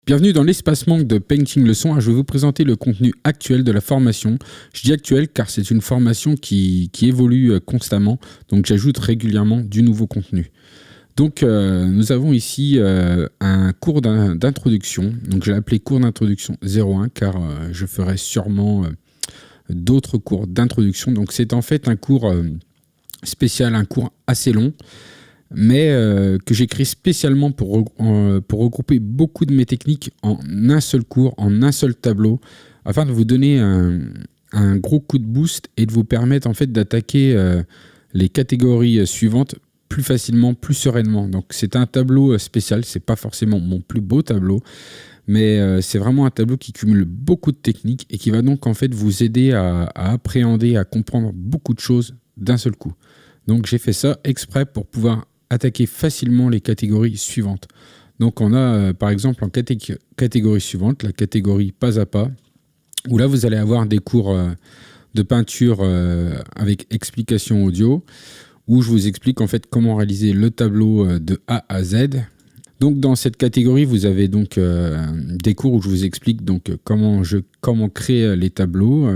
Bienvenue dans l'espace manque de Painting Leçon. Je vais vous présenter le contenu actuel de la formation. Je dis actuel car c'est une formation qui évolue constamment, donc j'ajoute régulièrement du nouveau contenu. Donc nous avons ici un cours d'introduction, donc je l'ai appelé cours d'introduction 01 car je ferai sûrement d'autres cours d'introduction. Donc c'est en fait un cours spécial, un cours assez long, mais que j'écris spécialement pour regrouper beaucoup de mes techniques en un seul cours, en un seul tableau, afin de vous donner un gros coup de boost et de vous permettre en fait d'attaquer les catégories suivantes plus facilement, plus sereinement. Donc c'est un tableau spécial, c'est pas forcément mon plus beau tableau, mais c'est vraiment un tableau qui cumule beaucoup de techniques et qui va donc en fait vous aider à appréhender, à comprendre beaucoup de choses d'un seul coup. Donc j'ai fait ça exprès pour pouvoir attaquer facilement les catégories suivantes. Donc on a par exemple en catégorie suivante, la catégorie pas à pas, où là vous allez avoir des cours de peinture avec explication audio, où je vous explique en fait comment réaliser le tableau de A à Z. Donc dans cette catégorie, vous avez donc des cours où je vous explique donc comment créer les tableaux,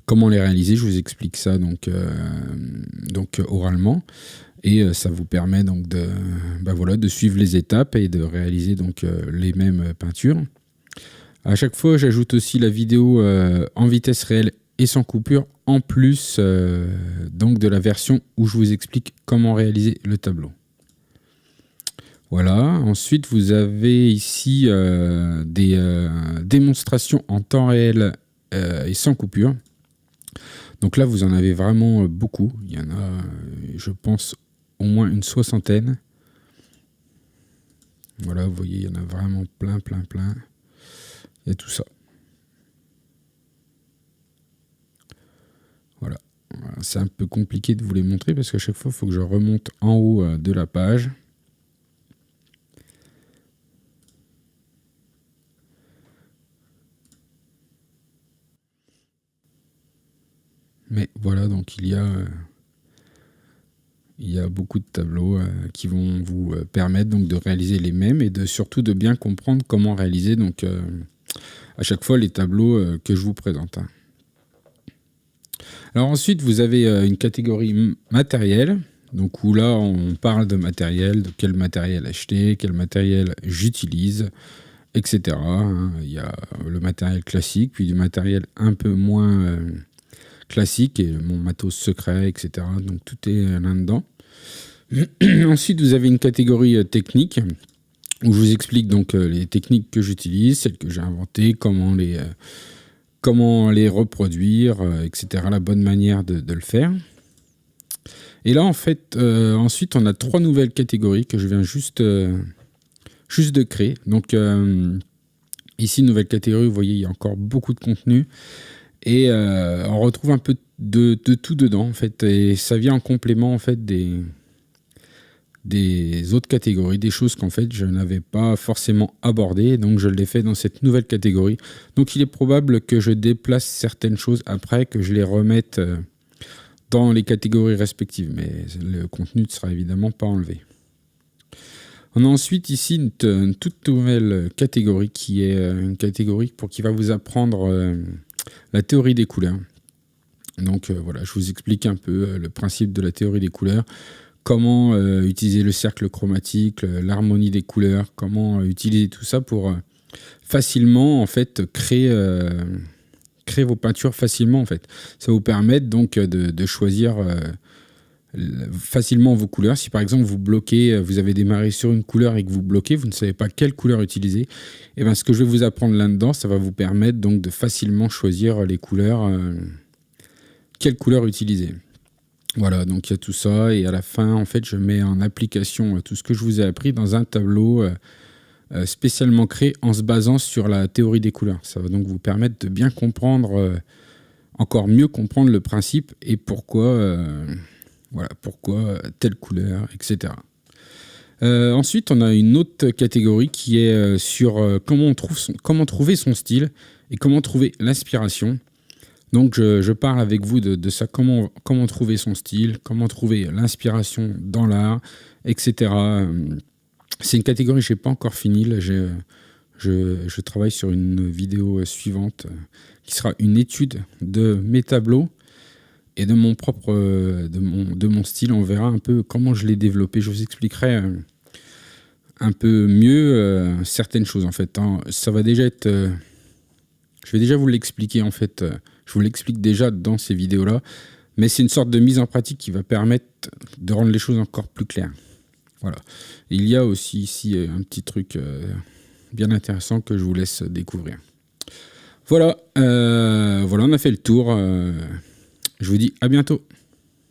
comment les réaliser. Je vous explique ça donc oralement. Et ça vous permet donc de suivre les étapes et de réaliser donc les mêmes peintures. À chaque fois, j'ajoute aussi la vidéo en vitesse réelle et sans coupure, en plus donc de la version où je vous explique comment réaliser le tableau. Voilà. Ensuite, vous avez ici des démonstrations en temps réel et sans coupure. Donc là, vous en avez vraiment beaucoup. Il y en a, je pense, au moins une soixantaine. Voilà, vous voyez, il y en a vraiment plein. Il y a tout ça. Voilà. C'est un peu compliqué de vous les montrer parce qu'à chaque fois, il faut que je remonte en haut de la page. Mais voilà, donc il y a beaucoup de tableaux qui vont vous permettre donc de réaliser les mêmes et surtout de bien comprendre comment réaliser donc à chaque fois les tableaux que je vous présente. Alors ensuite, vous avez une catégorie matériel, donc où là on parle de matériel, de quel matériel acheter, quel matériel j'utilise, etc. Il y a le matériel classique, puis du matériel un peu moins classique et mon matos secret, etc. Donc tout est là-dedans. Ensuite, vous avez une catégorie technique où je vous explique donc les techniques que j'utilise, celles que j'ai inventées, comment les reproduire, etc. La bonne manière de le faire. Et là, en fait, ensuite, on a 3 nouvelles catégories que je viens juste de créer. Donc, ici, nouvelle catégorie, vous voyez, il y a encore beaucoup de contenu. Et on retrouve un peu de tout dedans, en fait. Et ça vient en complément, en fait, des autres catégories, des choses qu'en fait je n'avais pas forcément abordées, donc je l'ai fait dans cette nouvelle catégorie. Donc il est probable que je déplace certaines choses après, que je les remette dans les catégories respectives, mais le contenu ne sera évidemment pas enlevé. On a ensuite ici une toute nouvelle catégorie qui est une catégorie qui va vous apprendre la théorie des couleurs. Donc voilà, je vous explique un peu le principe de la théorie des couleurs. Comment utiliser le cercle chromatique, l'harmonie des couleurs, comment utiliser tout ça pour facilement en fait créer vos peintures facilement en fait. Ça vous permet donc de choisir facilement vos couleurs. Si par exemple vous avez démarré sur une couleur et que vous bloquez, vous ne savez pas quelle couleur utiliser, et bien ce que je vais vous apprendre là-dedans, ça va vous permettre donc de facilement choisir les couleurs, quelle couleur utiliser. Voilà, donc il y a tout ça, et à la fin, en fait, je mets en application tout ce que je vous ai appris dans un tableau spécialement créé en se basant sur la théorie des couleurs. Ça va donc vous permettre de bien comprendre, encore mieux comprendre le principe et pourquoi telle couleur, etc. Ensuite, on a une autre catégorie qui est sur comment trouver son style et comment trouver l'inspiration. Donc je parle avec vous de ça, comment trouver son style, comment trouver l'inspiration dans l'art, etc. C'est une catégorie que je n'ai pas encore finie. Là, je travaille sur une vidéo suivante qui sera une étude de mes tableaux et de mon propre de mon style. On verra un peu comment je l'ai développé. Je vous expliquerai un peu mieux certaines choses en fait. Ça va déjà être... je vais déjà vous l'expliquer en fait. Je vous l'explique déjà dans ces vidéos-là. Mais c'est une sorte de mise en pratique qui va permettre de rendre les choses encore plus claires. Voilà. Il y a aussi ici un petit truc bien intéressant que je vous laisse découvrir. Voilà, voilà, on a fait le tour. Je vous dis à bientôt.